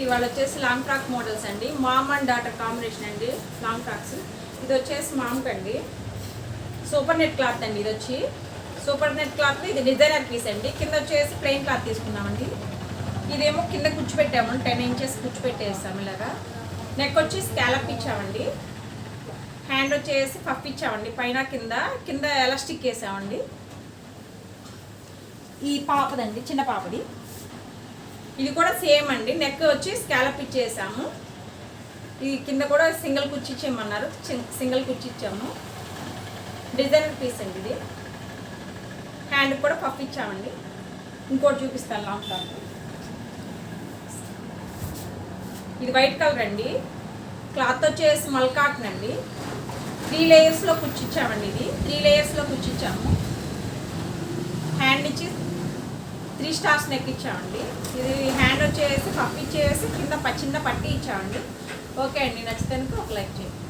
ఇవాళ వచ్చేసి long frock models అండి. మామ్ అండ్ డాటర్ కాంబినేషన్ అండి లాంగ్ ఫ్రాక్స్. ఇది వచ్చేసి మామ్కి అండి. సూపర్ నెట్ క్లాత్ అండి. ఇది వచ్చి సూపర్ నెట్ క్లాత్. ఇది డిజైనర్ పీస్ అండి. కింద వచ్చేసి ప్లెయిన్ క్లాత్ తీసుకున్నామండి. ఇదేమో కింద కూర్చోపెట్టాము, 10 ఇంచెస్ కూర్చోపెట్టేస్తాము ఇలాగా. నెక్ వచ్చి స్కాలప్ ఇచ్చామండి. హ్యాండ్ వచ్చేసి పఫ్ ఇచ్చామండి. పైన కింద ఎలాస్టిక్ వేసామండి. ఈ పాపదండి, చిన్న పాపది. ఇది కూడా సేమ్ అండి. నెక్ వచ్చి స్కాలప్ ఇచ్చేసాము. ఈ కింద కూడా సింగిల్ కుర్చీ ఇచ్చేయమన్నారు, సింగిల్ కుర్చీ ఇచ్చాము. డిజైనర్ పీస్ అండి ఇది. హ్యాండ్ కూడా పఫ్ ఇచ్చామండి. ఇంకోటి చూపిస్తాను లాంగ్ ఫ్రాక్. ఇది వైట్ కలర్ అండి. క్లాత్ వచ్చేసి మల్ కాటన్ అండి. 3 లేయర్స్లో కుర్చిచ్చామండి. ఇది 3 లేయర్స్లో కుర్చిచ్చాము. హ్యాండ్ ఇచ్చి 3 స్టార్స్ నెక్ ఇచ్చామండి. ఇది హ్యాండ్ వచ్చేసి పఫ్ ఇచ్చేసి కింద చిన్న పట్టి ఇచ్చామండి. ఓకే అండి, నచ్చితే ఒక లైక్ చేయండి.